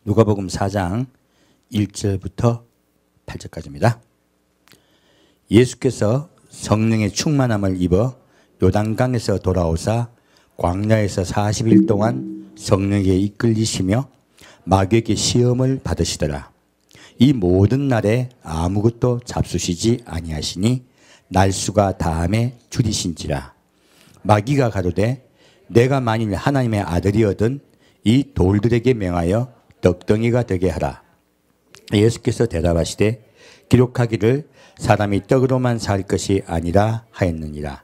누가복음 4장 1절부터 8절까지입니다. 예수께서 성령의 충만함을 입어 요단강에서 돌아오사 광야에서 40일 동안 성령에게 이끌리시며 마귀에게 시험을 받으시더라. 이 모든 날에 아무것도 잡수시지 아니하시니 날수가 다함에 줄이신지라. 마귀가 가로되 내가 만일 하나님의 아들이거든 이 돌들에게 명하여 떡덩이가 되게 하라. 예수께서 대답하시되 기록하기를 사람이 떡으로만 살 것이 아니라 하였느니라.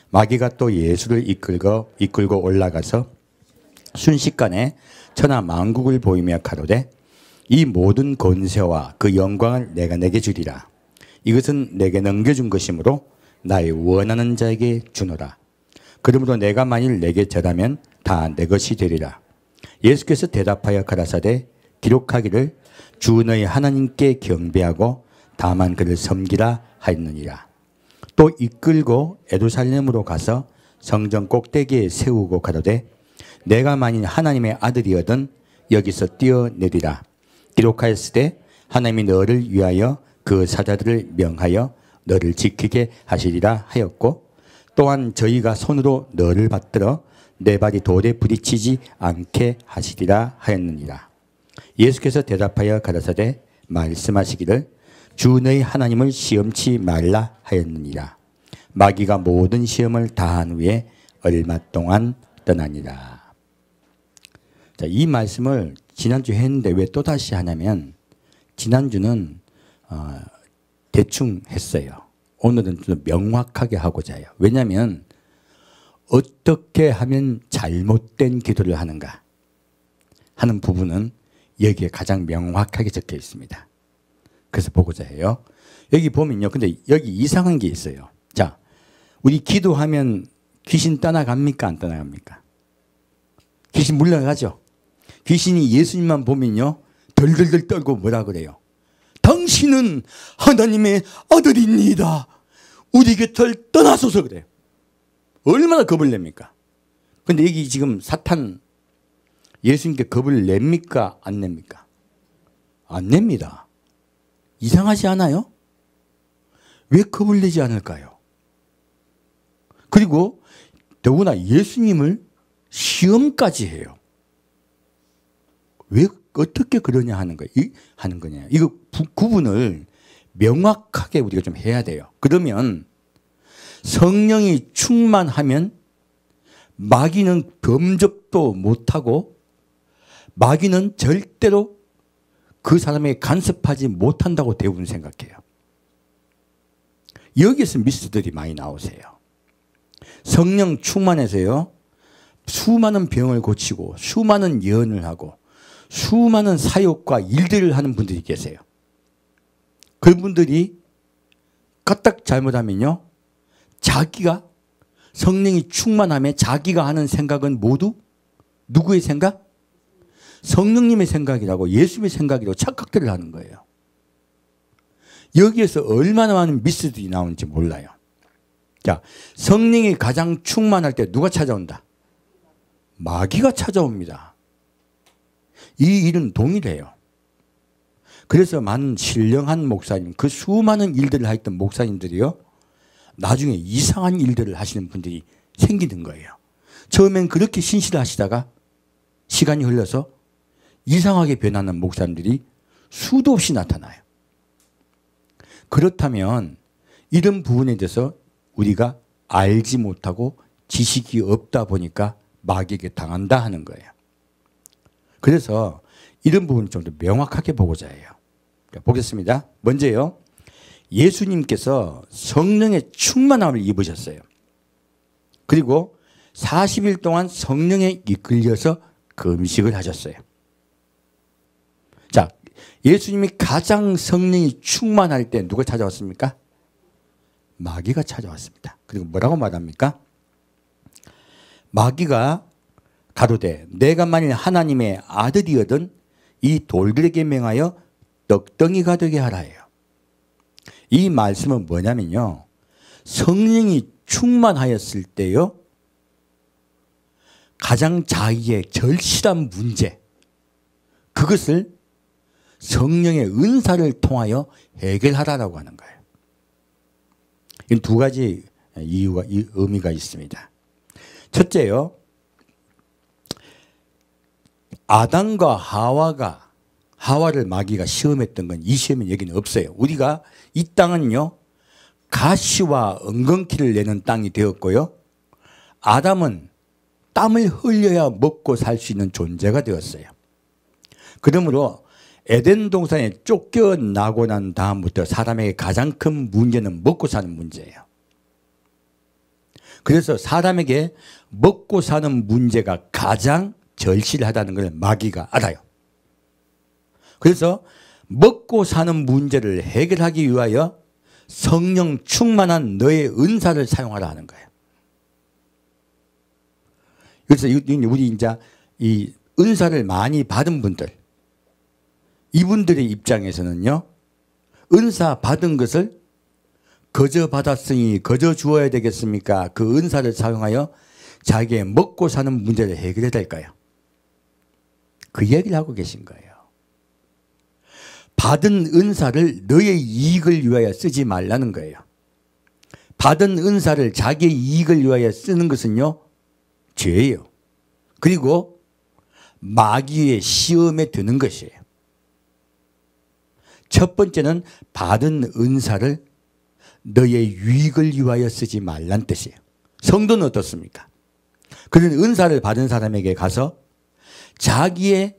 마귀가 또 예수를 이끌고 올라가서 순식간에 천하 만국을 보이며 가로되 이 모든 권세와 그 영광을 내가 내게 주리라. 이것은 내게 넘겨준 것이므로 나의 원하는 자에게 주노라. 그러므로 내가 만일 내게 절하면 다 내 것이 되리라. 예수께서 대답하여 가라사대 기록하기를 주 너희 하나님께 경배하고 다만 그를 섬기라 하였느니라. 또 이끌고 예루살렘으로 가서 성전 꼭대기에 세우고 가로되 내가 만일 하나님의 아들이거든 여기서 뛰어내리라. 기록하였으되 하나님이 너를 위하여 그 사자들을 명하여 너를 지키게 하시리라 하였고 또한 저희가 손으로 너를 받들어 내 발이 돌에 부딪히지 않게 하시리라 하였느니라. 예수께서 대답하여 가라사대 말씀하시기를 주 너희 하나님을 시험치 말라 하였느니라. 마귀가 모든 시험을 다한 후에 얼마 동안 떠나니라. 자, 이 말씀을 지난주에 했는데 왜 또다시 하냐면 지난주는 대충 했어요. 오늘은 좀 명확하게 하고자 해요. 왜냐하면 어떻게 하면 잘못된 기도를 하는가 하는 부분은 여기에 가장 명확하게 적혀 있습니다. 그래서 보고자 해요. 여기 보면요. 근데 여기 이상한 게 있어요. 자, 우리 기도하면 귀신 떠나갑니까? 안 떠나갑니까? 귀신 물러가죠. 귀신이 예수님만 보면요. 덜덜덜 떨고 뭐라 그래요? 당신은 하나님의 아들입니다. 우리 곁을 떠나소서 그래요. 얼마나 겁을 냅니까? 근데 여기 지금 사탄 예수님께 겁을 냅니까? 안 냅니까? 안 냅니다. 이상하지 않아요? 왜 겁을 내지 않을까요? 그리고 더구나 예수님을 시험까지 해요. 왜 어떻게 그러냐 하는 거냐. 이거 구분을 명확하게 우리가 좀 해야 돼요. 그러면 성령이 충만하면 마귀는 범접도 못하고 마귀는 절대로 그 사람에게 간섭하지 못한다고 대부분 생각해요. 여기에서 미스들이 많이 나오세요. 성령 충만해서요. 수많은 병을 고치고 수많은 예언을 하고 수많은 사역과 일들을 하는 분들이 계세요. 그분들이 까딱 잘못하면요. 자기가 성령이 충만함에 자기가 하는 생각은 모두 누구의 생각? 성령님의 생각이라고 예수님의 생각이라고 착각들을 하는 거예요. 여기에서 얼마나 많은 미스들이 나오는지 몰라요. 자, 성령이 가장 충만할 때 누가 찾아온다? 마귀가 찾아옵니다. 이 일은 동일해요. 그래서 많은 신령한 목사님, 그 수많은 일들을 했던 목사님들이요. 나중에 이상한 일들을 하시는 분들이 생기는 거예요. 처음엔 그렇게 신실하시다가 시간이 흘러서 이상하게 변하는 목사님들이 수도 없이 나타나요. 그렇다면 이런 부분에 대해서 우리가 알지 못하고 지식이 없다 보니까 마귀에게 당한다 하는 거예요. 그래서 이런 부분을 좀 더 명확하게 보고자 해요. 보겠습니다. 먼저요. 예수님께서 성령의 충만함을 입으셨어요. 그리고 40일 동안 성령에 이끌려서 금식을 하셨어요. 자, 예수님이 가장 성령이 충만할 때 누가 찾아왔습니까? 마귀가 찾아왔습니다. 그리고 뭐라고 말합니까? 마귀가 가로되 내가 만일 하나님의 아들이거든 이 돌들에게 명하여 떡덩이가 되게 하라예요. 이 말씀은 뭐냐면요. 성령이 충만하였을 때요. 가장 자기의 절실한 문제 그것을 성령의 은사를 통하여 해결하라라고 하는 거예요. 이 두 가지 의미가 있습니다. 첫째요, 아담과 하와를 마귀가 시험했던 건 이 시험은 여기는 없어요. 우리가 이 땅은요, 가시와 엉겅퀴를 내는 땅이 되었고요, 아담은 땀을 흘려야 먹고 살 수 있는 존재가 되었어요. 그러므로 에덴 동산에 쫓겨나고 난 다음부터 사람에게 가장 큰 문제는 먹고 사는 문제예요. 그래서 사람에게 먹고 사는 문제가 가장 절실하다는 걸 마귀가 알아요. 그래서 먹고 사는 문제를 해결하기 위하여 성령 충만한 너의 은사를 사용하라 하는 거예요. 그래서 우리 이제 이 은사를 많이 받은 분들, 이분들의 입장에서는요, 은사 받은 것을 거저 받았으니 거저 주어야 되겠습니까? 그 은사를 사용하여 자기의 먹고 사는 문제를 해결해야 될까요? 그 얘기를 하고 계신 거예요. 받은 은사를 너의 이익을 위하여 쓰지 말라는 거예요. 받은 은사를 자기의 이익을 위하여 쓰는 것은요, 죄예요. 그리고 마귀의 시험에 드는 것이에요. 첫 번째는 받은 은사를 너의 유익을 위하여 쓰지 말란 뜻이에요. 성도는 어떻습니까? 그런 은사를 받은 사람에게 가서 자기의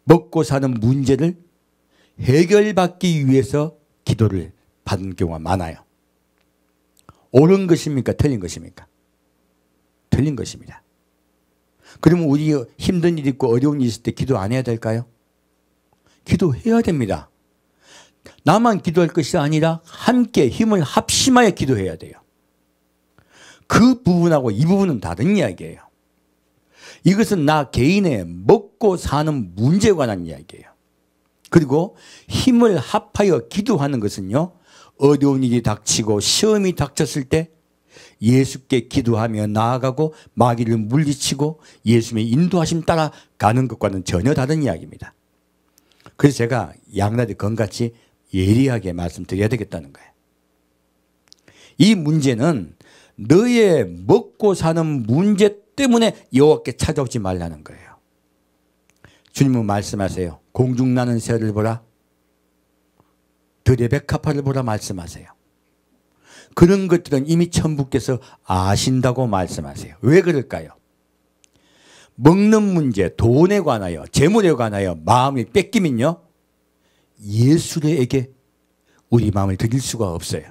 먹고 사는 문제를 해결받기 위해서 기도를 받는 경우가 많아요. 옳은 것입니까? 틀린 것입니까? 틀린 것입니다. 그러면 우리 힘든 일 있고 어려운 일 있을 때 기도 안 해야 될까요? 기도해야 됩니다. 나만 기도할 것이 아니라 함께 힘을 합심하여 기도해야 돼요. 그 부분하고 이 부분은 다른 이야기예요. 이것은 나 개인의 먹고 사는 문제에 관한 이야기예요. 그리고 힘을 합하여 기도하는 것은요, 어려운 일이 닥치고 시험이 닥쳤을 때 예수께 기도하며 나아가고 마귀를 물리치고 예수님의 인도하심 따라 가는 것과는 전혀 다른 이야기입니다. 그래서 제가 양날의 검같이 예리하게 말씀드려야 되겠다는 거예요. 이 문제는 너의 먹고 사는 문제 때문에 여호와께 찾아오지 말라는 거예요. 주님은 말씀하세요. 공중나는 새를 보라, 들의 백합화를 보라 말씀하세요. 그런 것들은 이미 천부께서 아신다고 말씀하세요. 왜 그럴까요? 먹는 문제, 돈에 관하여, 재물에 관하여 마음이 뺏기면요, 예수에게 우리 마음을 드릴 수가 없어요.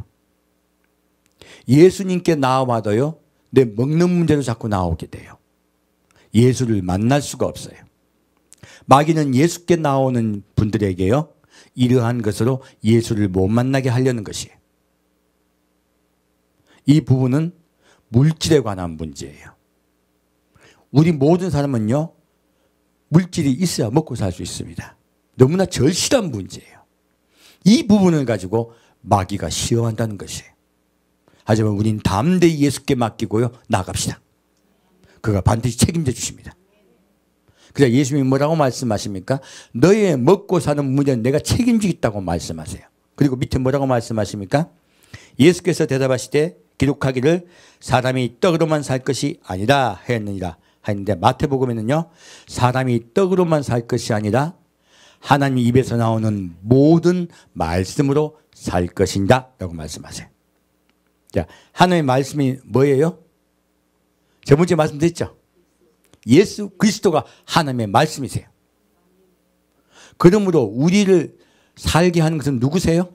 예수님께 나와도요, 내 먹는 문제로 자꾸 나오게 돼요. 예수를 만날 수가 없어요. 마귀는 예수께 나오는 분들에게요, 이러한 것으로 예수를 못 만나게 하려는 것이에요. 이 부분은 물질에 관한 문제예요. 우리 모든 사람은요, 물질이 있어야 먹고 살 수 있습니다. 너무나 절실한 문제예요. 이 부분을 가지고 마귀가 시험한다는 것이에요. 하지만 우린 담대히 예수께 맡기고요, 나갑시다. 그가 반드시 책임져 주십니다. 그래서 예수님이 뭐라고 말씀하십니까? 너의 먹고 사는 문제는 내가 책임지겠다고 말씀하세요. 그리고 밑에 뭐라고 말씀하십니까? 예수께서 대답하시되 기록하기를 사람이 떡으로만 살 것이 아니라 했느니라 했는데, 마태복음에는요, 사람이 떡으로만 살 것이 아니라 하나님 입에서 나오는 모든 말씀으로 살 것인다 라고 말씀하세요. 자, 하나님의 말씀이 뭐예요? 저번주에 말씀드렸죠? 예수 그리스도가 하나님의 말씀이세요. 그러므로 우리를 살게 하는 것은 누구세요?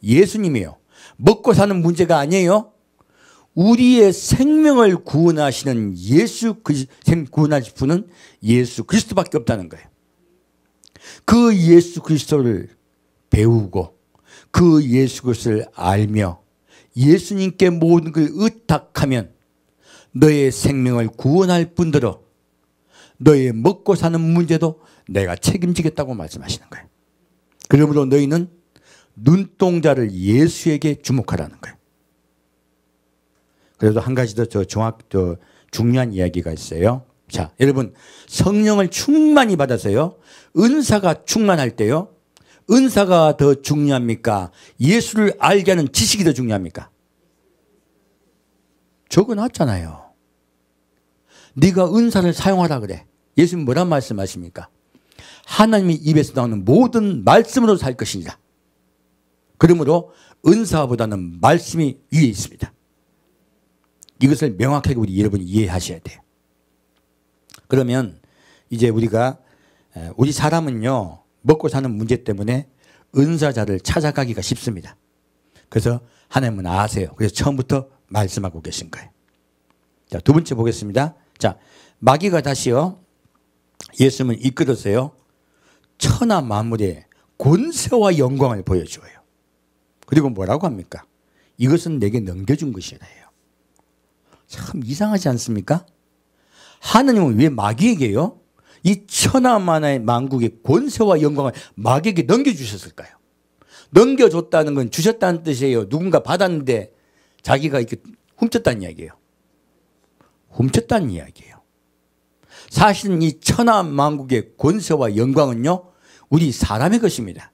예수님이에요. 먹고 사는 문제가 아니에요. 우리의 생명을 구원하시는 구원하실 분은 예수 그리스도밖에 없다는 거예요. 그 예수 그리스도를 배우고 그 예수 그리스도를 알며 예수님께 모든 걸 의탁하면 너의 생명을 구원할 뿐더러 너의 먹고 사는 문제도 내가 책임지겠다고 말씀하시는 거예요. 그러므로 너희는 눈동자를 예수에게 주목하라는 거예요. 그래도 한 가지 더 중요한 이야기가 있어요. 자, 여러분 성령을 충만히 받아서요. 은사가 충만할 때요. 은사가 더 중요합니까? 예수를 알게 하는 지식이 더 중요합니까? 적어놨잖아요. 네가 은사를 사용하라 그래. 예수님 뭐란 말씀하십니까? 하나님의 입에서 나오는 모든 말씀으로 살 것이니라. 그러므로 은사보다는 말씀이 위에 있습니다. 이것을 명확하게 우리 여러분이 이해하셔야 돼요. 그러면 이제 우리 사람은요, 먹고 사는 문제 때문에 은사자를 찾아가기가 쉽습니다. 그래서 하나님은 아세요. 그래서 처음부터 말씀하고 계신 거예요. 자, 두 번째 보겠습니다. 자, 마귀가 다시요, 예수님을 이끌어서요, 천하 만물의 권세와 영광을 보여줘요. 그리고 뭐라고 합니까? 이것은 내게 넘겨준 것이래요. 참 이상하지 않습니까? 하나님은 왜 마귀에게요? 이 천하 만국의 권세와 영광을 마귀에게 넘겨주셨을까요? 넘겨줬다는 건 주셨다는 뜻이에요. 누군가 받았는데 자기가 이렇게 훔쳤다는 이야기예요. 훔쳤다는 이야기예요. 사실은 이 천하 만국의 권세와 영광은요, 우리 사람의 것입니다.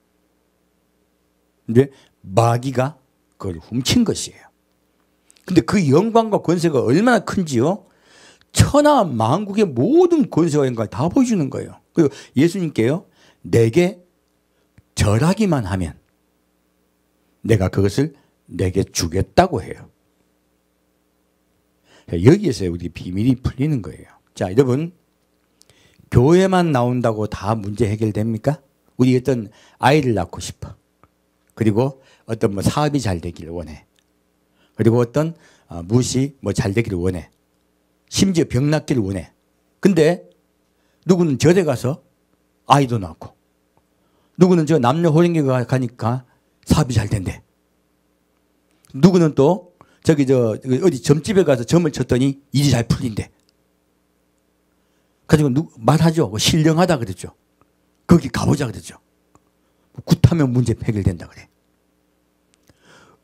근데 마귀가 그걸 훔친 것이에요. 근데 그 영광과 권세가 얼마나 큰지요? 천하 만국의 모든 권세와 영광을 다 보여주는 거예요. 그리고 예수님께요, 내게 절하기만 하면 내가 그것을 내게 주겠다고 해요. 여기에서 우리 비밀이 풀리는 거예요. 자, 여러분, 교회만 나온다고 다 문제 해결됩니까? 우리 어떤 아이를 낳고 싶어. 그리고 어떤 사업이 잘 되기를 원해. 그리고 어떤 무엇이 잘 되기를 원해. 심지어 병 낫기를 원해. 근데 누구는 절에 가서 아이도 낳고, 누구는 저 남녀 호령에 가니까 사업이 잘 된대. 누구는 또 어디 점집에 가서 점을 쳤더니 일이 잘 풀린대. 가지고 말하죠. 신령하다 그랬죠. 거기 가보자 그랬죠. 굿하면 문제 해결된다 그래.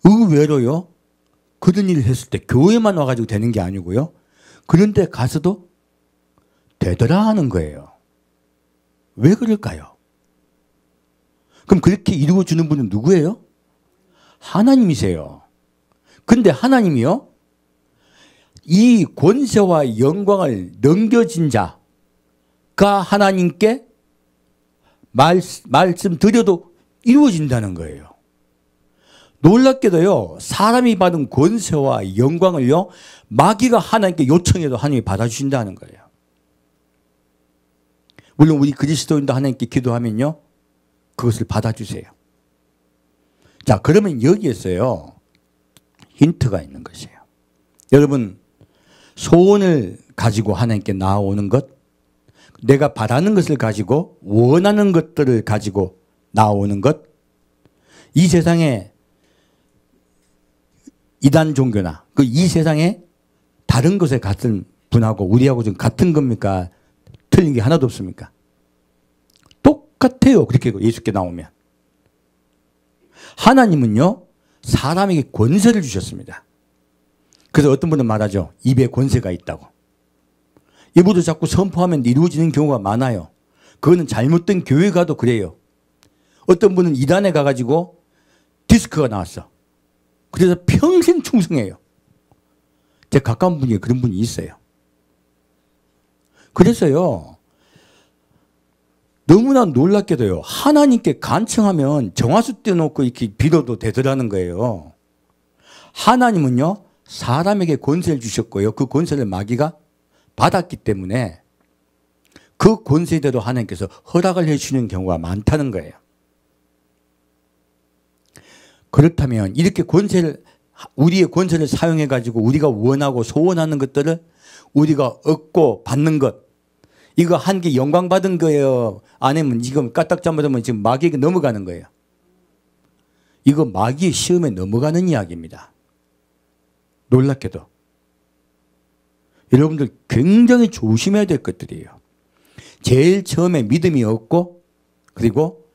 의외로요, 그런 일을 했을 때 교회만 와가지고 되는 게 아니고요, 그런 데 가서도 되더라 하는 거예요. 왜 그럴까요? 그럼 그렇게 이루어주는 분은 누구예요? 하나님이세요. 근데 하나님이요, 이 권세와 영광을 넘겨진 자가 하나님께 말씀드려도 이루어진다는 거예요. 놀랍게도요, 사람이 받은 권세와 영광을요, 마귀가 하나님께 요청해도 하나님이 받아주신다는 거예요. 물론 우리 그리스도인도 하나님께 기도하면요, 그것을 받아주세요. 자, 그러면 여기에서요, 힌트가 있는 것이에요. 여러분, 소원을 가지고 하나님께 나아오는 것, 내가 바라는 것을 가지고, 원하는 것들을 가지고 나아오는 것, 이 세상에 이단 종교나 이 세상에 다른 것에 같은 분하고 우리하고 좀 같은 겁니까? 틀린 게 하나도 없습니까? 똑같아요. 그렇게 예수께 나오면. 하나님은요, 사람에게 권세를 주셨습니다. 그래서 어떤 분은 말하죠. 입에 권세가 있다고. 입으로 자꾸 선포하면 이루어지는 경우가 많아요. 그거는 잘못된 교회 가도 그래요. 어떤 분은 이단에 가가지고 디스크가 나왔어. 그래서 평생 충성해요. 제 가까운 분이 그런 분이 있어요. 그래서요, 너무나 놀랍게도요, 하나님께 간청하면 정화수 떼놓고 이렇게 빌어도 되더라는 거예요. 하나님은요, 사람에게 권세를 주셨고요, 그 권세를 마귀가 받았기 때문에 그 권세대로 하나님께서 허락을 해주시는 경우가 많다는 거예요. 그렇다면 이렇게 우리의 권세를 사용해 가지고 우리가 원하고 소원하는 것들을 우리가 얻고 받는 것, 이거 한 개 영광 받은 거예요? 아니면 지금 까딱 잘못하면 지금 마귀에게 넘어가는 거예요? 이거 마귀의 시험에 넘어가는 이야기입니다. 놀랍게도. 여러분들 굉장히 조심해야 될 것들이에요. 제일 처음에 믿음이 없고, 그리고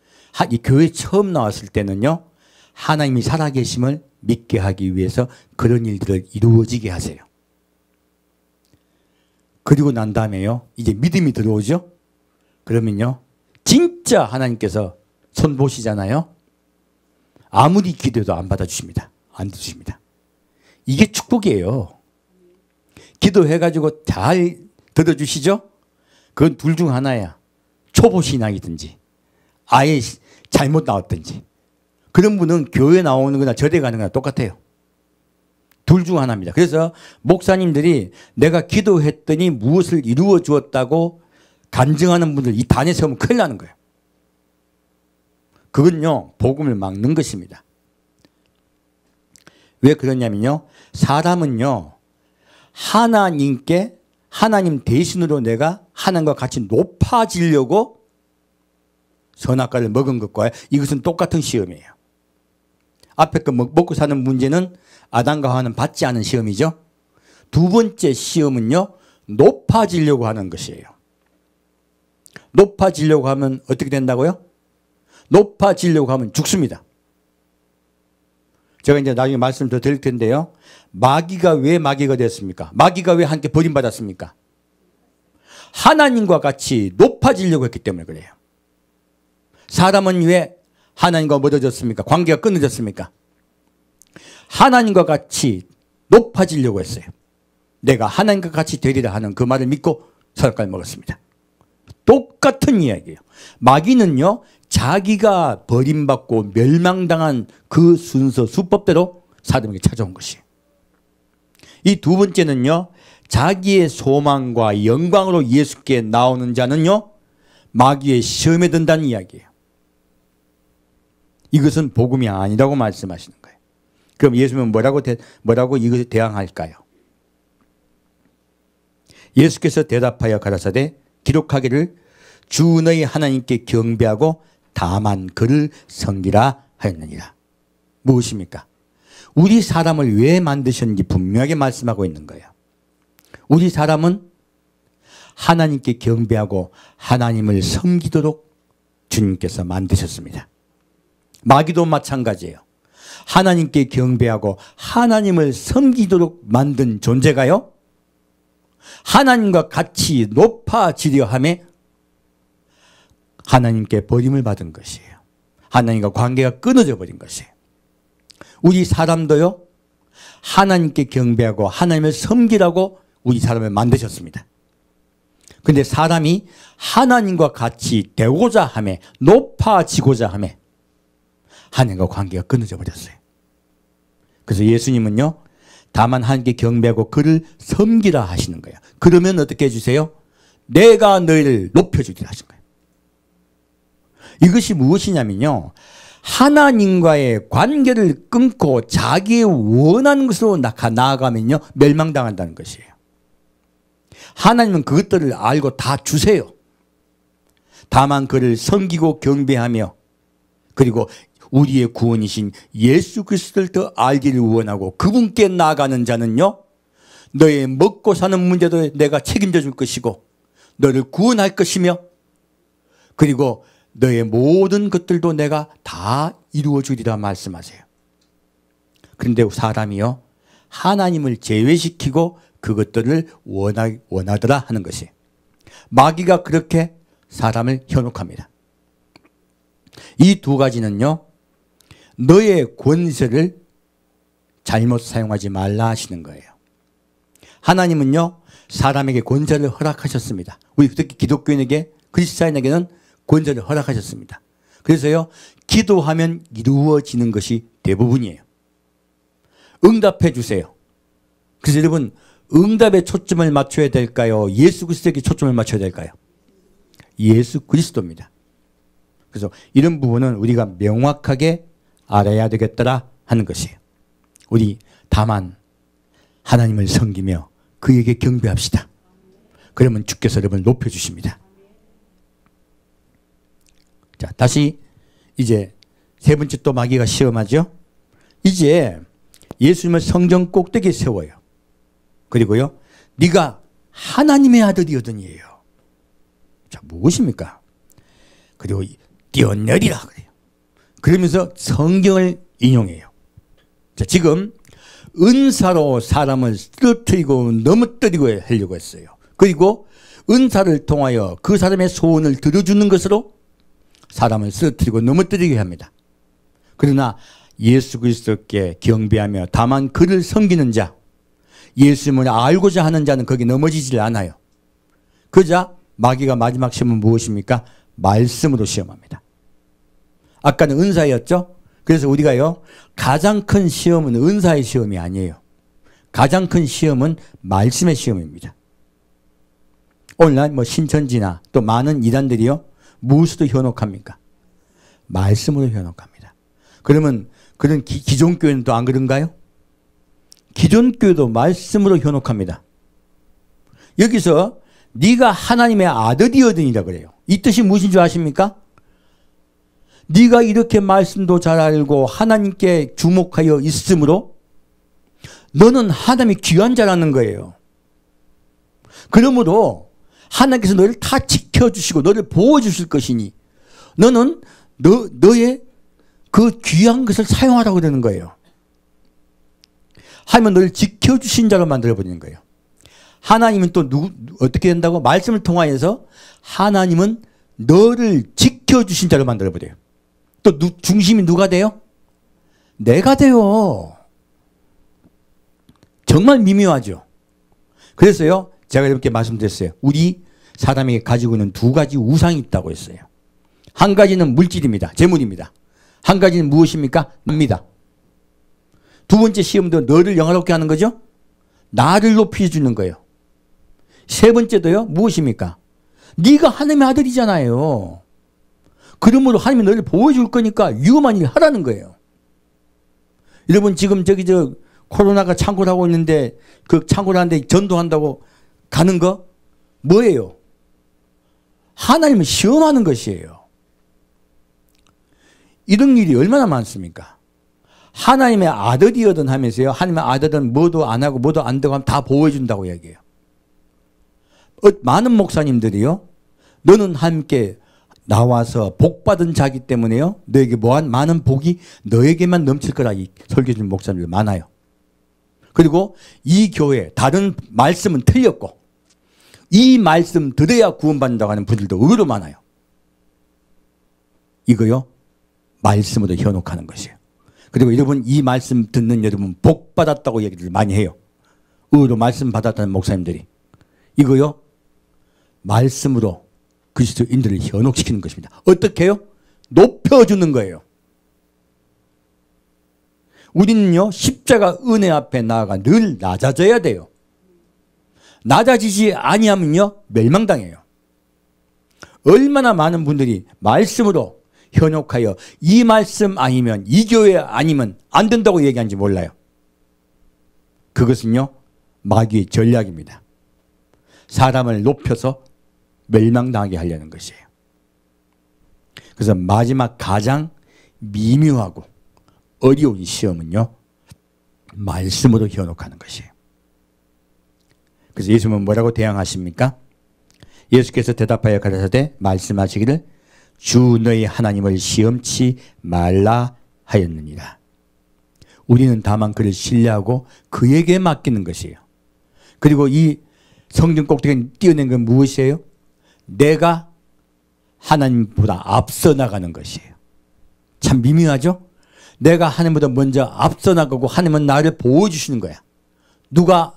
이 교회 처음 나왔을 때는요, 하나님이 살아계심을 믿게 하기 위해서 그런 일들을 이루어지게 하세요. 그리고 난 다음에요, 이제 믿음이 들어오죠. 그러면요, 진짜 하나님께서 손 보시잖아요. 아무리 기도해도 안 받아주십니다. 안 주십니다. 이게 축복이에요. 기도해가지고 잘 들어주시죠. 그건 둘 중 하나야. 초보신앙이든지 아예 잘못 나왔든지. 그런 분은 교회 나오는 거나 절에 가는 거나 똑같아요. 둘 중 하나입니다. 그래서 목사님들이 내가 기도했더니 무엇을 이루어 주었다고 간증하는 분들 이 단에 세우면 큰일 나는 거예요. 그건요, 복음을 막는 것입니다. 왜 그러냐면요, 사람은요, 하나님께, 하나님 대신으로 내가 하나님과 같이 높아지려고 선악과를 먹은 것과 이것은 똑같은 시험이에요. 앞에 거 먹고 사는 문제는 아담과 하와는 받지 않은 시험이죠. 두 번째 시험은요, 높아지려고 하는 것이에요. 높아지려고 하면 어떻게 된다고요? 높아지려고 하면 죽습니다. 제가 이제 나중에 말씀 더 드릴 텐데요. 마귀가 왜 마귀가 됐습니까? 마귀가 왜 함께 버림받았습니까? 하나님과 같이 높아지려고 했기 때문에 그래요. 사람은 왜 하나님과 멀어졌습니까? 관계가 끊어졌습니까? 하나님과 같이 높아지려고 했어요. 내가 하나님과 같이 되리라 하는 그 말을 믿고 선악과를 먹었습니다. 똑같은 이야기예요. 마귀는요, 자기가 버림받고 멸망당한 그 순서 수법대로 사람에게 찾아온 것이에요. 이 두 번째는요, 자기의 소망과 영광으로 예수께 나오는 자는요, 마귀의 시험에 든다는 이야기예요. 이것은 복음이 아니라고 말씀하시는 거예요. 그럼 예수님은 뭐라고 이것에 대항할까요? 예수께서 대답하여 가라사대 기록하기를 주 너희 하나님께 경배하고 다만 그를 섬기라 하였느니라. 무엇입니까? 우리 사람을 왜 만드셨는지 분명하게 말씀하고 있는 거예요. 우리 사람은 하나님께 경배하고 하나님을 섬기도록 주님께서 만드셨습니다. 마귀도 마찬가지예요. 하나님께 경배하고 하나님을 섬기도록 만든 존재가요, 하나님과 같이 높아지려 함에 하나님께 버림을 받은 것이에요. 하나님과 관계가 끊어져 버린 것이에요. 우리 사람도요, 하나님께 경배하고 하나님을 섬기라고 우리 사람을 만드셨습니다. 그런데 사람이 하나님과 같이 되고자 하며 높아지고자 하며 하나님과 관계가 끊어져 버렸어요. 그래서 예수님은요, 다만 하나님께 경배하고 그를 섬기라 하시는 거예요. 그러면 어떻게 해주세요? 내가 너희를 높여주리라 하신 거예요. 이것이 무엇이냐면요, 하나님과의 관계를 끊고 자기의 원하는 것으로 나아가면요, 멸망당한다는 것이에요. 하나님은 그것들을 알고 다 주세요. 다만 그를 섬기고 경배하며 그리고 우리의 구원이신 예수 그리스도를 더 알기를 원하고 그분께 나아가는 자는요, 너의 먹고 사는 문제도 내가 책임져 줄 것이고 너를 구원할 것이며 그리고 너의 모든 것들도 내가 다 이루어 주리라 말씀하세요. 그런데 사람이요, 하나님을 제외시키고 그것들을 원하더라 하는 것이, 마귀가 그렇게 사람을 현혹합니다. 이 두 가지는요, 너의 권세를 잘못 사용하지 말라 하시는 거예요. 하나님은요, 사람에게 권세를 허락하셨습니다. 우리 특히 기독교인에게, 그리스도인에게는 권세를 허락하셨습니다. 그래서요, 기도하면 이루어지는 것이 대부분이에요. 응답해 주세요. 그래서 여러분, 응답에 초점을 맞춰야 될까요? 예수 그리스도에게 초점을 맞춰야 될까요? 예수 그리스도입니다. 그래서 이런 부분은 우리가 명확하게 알아야 되겠더라 하는 것이에요. 우리 다만 하나님을 섬기며 그에게 경배합시다. 그러면 주께서 여러분을 높여주십니다. 자, 다시 이제 세 번째 또 마귀가 시험하죠. 이제 예수님을 성전 꼭대기에 세워요. 그리고요, 네가 하나님의 아들이거든요. 자, 무엇입니까? 그리고 뛰어내리라 그래요. 그러면서 성경을 인용해요. 자, 지금 은사로 사람을 쓰러뜨리고 넘어뜨리고 하려고 했어요. 그리고 은사를 통하여 그 사람의 소원을 들어주는 것으로 사람을 쓰러뜨리고 넘어뜨리게 합니다. 그러나 예수 그리스도께 경배하며 다만 그를 섬기는 자, 예수님을 알고자 하는 자는 거기 넘어지질 않아요. 그자 마귀가 마지막 시험은 무엇입니까? 말씀으로 시험합니다. 아까는 은사였죠? 그래서 우리가요, 가장 큰 시험은 은사의 시험이 아니에요. 가장 큰 시험은 말씀의 시험입니다. 오늘날 뭐 신천지나 또 많은 이단들이요, 무엇으로 현혹합니까? 말씀으로 현혹합니다. 그러면 그런 기존 교회는 또 안 그런가요? 기존 교회도 말씀으로 현혹합니다. 여기서 네가 하나님의 아들이거든이라 그래요. 이 뜻이 무엇인 줄 아십니까? 네가 이렇게 말씀도 잘 알고 하나님께 주목하여 있으므로 너는 하나님의 귀한 자라는 거예요. 그러므로 하나님께서 너를 다 지켜주시고 너를 보호주실 것이니 너는 너의 그 귀한 것을 사용하라고 그러는 거예요. 하나님은 너를 지켜주신 자로 만들어버리는 거예요. 하나님은 또 어떻게 된다고? 말씀을 통하여서 하나님은 너를 지켜주신 자로 만들어버려요. 또 중심이 누가 돼요? 내가 돼요. 정말 미묘하죠. 그래서요, 제가 이렇게 말씀드렸어요. 우리 사람에게 가지고 있는 두 가지 우상이 있다고 했어요. 한 가지는 물질입니다. 재물입니다. 한 가지는 무엇입니까? 납니다. 두 번째 시험도 너를 영화롭게 하는 거죠? 나를 높여주는 거예요. 세 번째도요, 무엇입니까? 네가 하나님의 아들이잖아요. 그러므로 하나님이 너를 보호해줄 거니까 위험한 일 하라는 거예요. 여러분 지금 코로나가 창궐 하고 있는데 그 창궐하는데 전도한다고 가는 거 뭐예요? 하나님을 시험하는 것이에요. 이런 일이 얼마나 많습니까? 하나님의 아들이거든 하면서요, 하나님의 아들은 뭐도 안 하고 뭐도 안 되고 하면 다 보호해준다고 얘기해요. 많은 목사님들이요, 너는 함께 나와서 복받은 자기 때문에요, 너에게 뭐한 많은 복이 너에게만 넘칠 거라 설교해주는 목사님들 많아요. 그리고 이 교회 다른 말씀은 틀렸고 이 말씀 들어야 구원받는다고 하는 분들도 의외로 많아요. 이거요, 말씀으로 현혹하는 것이에요. 그리고 여러분 이 말씀 듣는 여러분 복 받았다고 얘기를 많이 해요. 의외로 말씀 받았다는 목사님들이. 이거요, 말씀으로 그리스도인들을 현혹시키는 것입니다. 어떻게 해요? 높여주는 거예요. 우리는요, 십자가 은혜 앞에 나아가 늘 낮아져야 돼요. 낮아지지 아니하면요, 멸망당해요. 얼마나 많은 분들이 말씀으로 현혹하여 이 말씀 아니면 이 교회 아니면 안 된다고 얘기하는지 몰라요. 그것은요, 마귀의 전략입니다. 사람을 높여서 멸망당하게 하려는 것이에요. 그래서 마지막 가장 미묘하고 어려운 시험은요, 말씀으로 현혹하는 것이에요. 그래서 예수님은 뭐라고 대항하십니까? 예수께서 대답하여 가라사대 말씀하시기를 주 너희 하나님을 시험치 말라 하였느니라. 우리는 다만 그를 신뢰하고 그에게 맡기는 것이에요. 그리고 이 성경 꼭대기에 띄어낸 건 무엇이에요? 내가 하나님보다 앞서 나가는 것이에요. 참 미묘하죠? 내가 하나님보다 먼저 앞서 나가고 하나님은 나를 보호해주시는 거야. 누가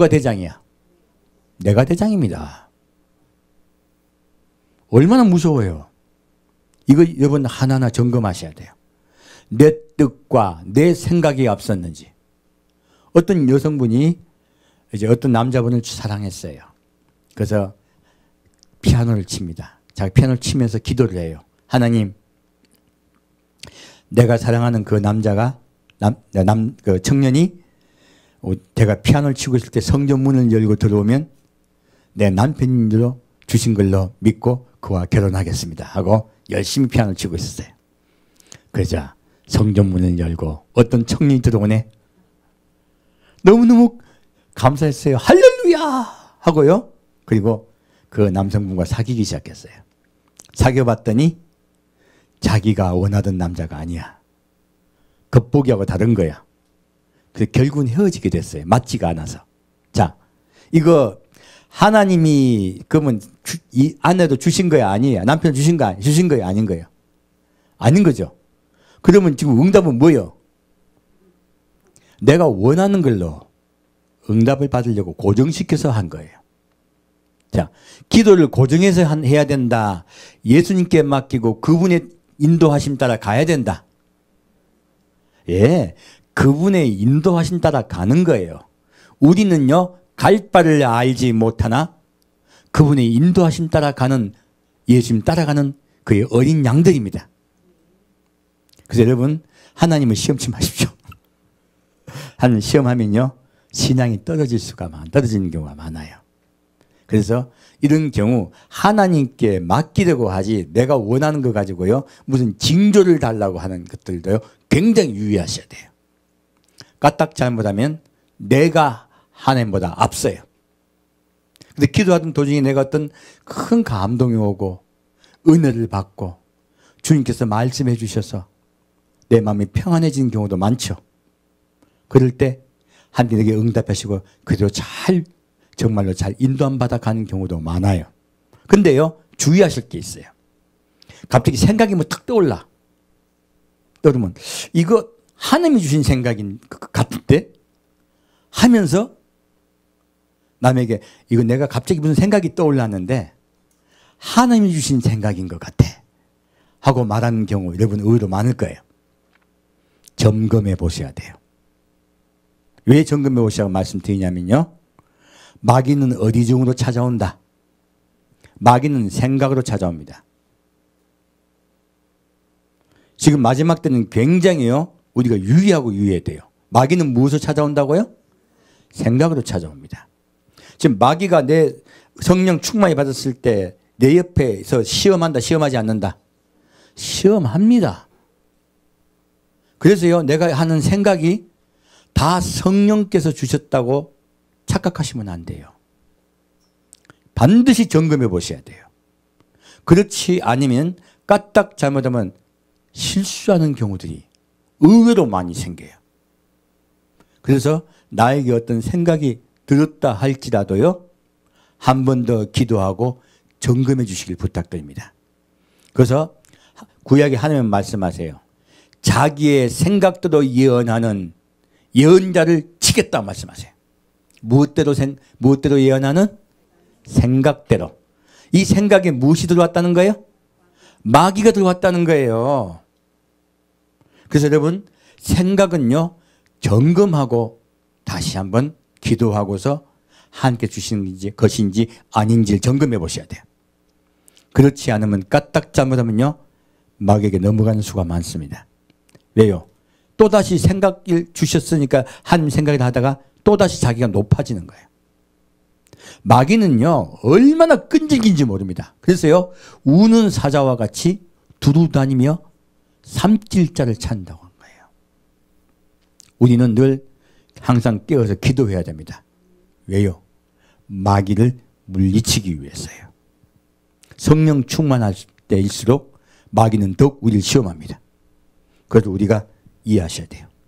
대장이야? 내가 대장입니다. 얼마나 무서워요. 이거 여러분 하나하나 점검하셔야 돼요. 내 뜻과 내 생각이 앞섰는지. 어떤 여성분이 이제 어떤 남자분을 사랑했어요. 그래서 피아노를 칩니다. 자기 피아노를 치면서 기도를 해요. 하나님, 내가 사랑하는 그 남자가 그 청년이 제가 피아노를 치고 있을 때 성전 문을 열고 들어오면 내 남편으로 주신 걸로 믿고 그와 결혼하겠습니다 하고 열심히 피아노를 치고 있었어요. 그러자 성전 문을 열고 어떤 청년이 들어오네. 너무너무 감사했어요. 할렐루야 하고요. 그리고 그 남성분과 사귀기 시작했어요. 사귀어봤더니 자기가 원하던 남자가 아니야. 겉보기하고 다른 거야. 그래서 결국은 헤어지게 됐어요. 맞지가 않아서. 자, 이거 하나님이 그러면 이 아내도 주신 거야 아니에요? 남편 주신 거예요 아닌 거예요? 아닌 거죠. 그러면 지금 응답은 뭐예요? 내가 원하는 걸로 응답을 받으려고 고정시켜서 한 거예요. 자, 기도를 고정해서 해야 된다. 예수님께 맡기고 그분의 인도하심 따라 가야 된다. 예, 그분의 인도하심 따라 가는 거예요. 우리는요, 갈 바를 알지 못하나 그분의 인도하심 따라 가는, 예수님 따라가는 그의 어린 양들입니다. 그래서 여러분, 하나님을 시험치 마십시오. 하나님 시험하면요, 신앙이 떨어지는 경우가 많아요. 그래서 이런 경우 하나님께 맡기려고 하지 내가 원하는 거 가지고요 무슨 징조를 달라고 하는 것들도요 굉장히 유의하셔야 돼요. 까딱 잘못하면 내가 하나님보다 앞서요. 근데 기도하던 도중에 내가 어떤 큰 감동이 오고 은혜를 받고 주님께서 말씀해 주셔서 내 마음이 평안해지는 경우도 많죠. 그럴 때 하나님에게 응답하시고 그대로 정말로 잘 인도함 받아 가는 경우도 많아요. 근데요, 주의하실 게 있어요. 갑자기 생각이 뭐 탁 떠올라. 떠오르면, 이거 하나님이 주신 생각인 것 같은데? 하면서 남에게 이거 내가 갑자기 무슨 생각이 떠올랐는데 하나님이 주신 생각인 것 같아. 하고 말하는 경우 여러분 의외로 많을 거예요. 점검해 보셔야 돼요. 왜 점검해 보시라고 말씀드리냐면요. 마귀는 어디 중으로 찾아온다? 마귀는 생각으로 찾아옵니다. 지금 마지막 때는 굉장히요, 우리가 유의하고 유의해야 돼요. 마귀는 무엇으로 찾아온다고요? 생각으로 찾아옵니다. 지금 마귀가 내 성령 충만히 받았을 때 내 옆에서 시험한다, 시험하지 않는다? 시험합니다. 그래서요, 내가 하는 생각이 다 성령께서 주셨다고 착각하시면 안 돼요. 반드시 점검해 보셔야 돼요. 그렇지 않으면 까딱 잘못하면 실수하는 경우들이 의외로 많이 생겨요. 그래서 나에게 어떤 생각이 들었다 할지라도요, 한 번 더 기도하고 점검해 주시길 부탁드립니다. 그래서 구약에 하나님 말씀하세요. 자기의 생각대로 예언하는 예언자를 치겠다 말씀하세요. 무엇대로 예언하는? 생각대로. 이 생각에 무엇이 들어왔다는 거예요? 마귀가 들어왔다는 거예요. 그래서 여러분, 생각은요, 점검하고 다시 한번 기도하고서 하나님께 주시는 것인지 아닌지를 점검해 보셔야 돼요. 그렇지 않으면 까딱 잘못하면요, 마귀에게 넘어가는 수가 많습니다. 왜요? 또다시 생각을 주셨으니까 하나님 생각을 하다가 또다시 자기가 높아지는 거예요. 마귀는요, 얼마나 끈질긴지 모릅니다. 그래서요, 우는 사자와 같이 두루다니며 삼킬자를 찾는다고 한 거예요. 우리는 늘 항상 깨어서 기도해야 됩니다. 왜요? 마귀를 물리치기 위해서요. 성령 충만할 때일수록 마귀는 더욱 우리를 시험합니다. 그래서 우리가 이해하셔야 돼요.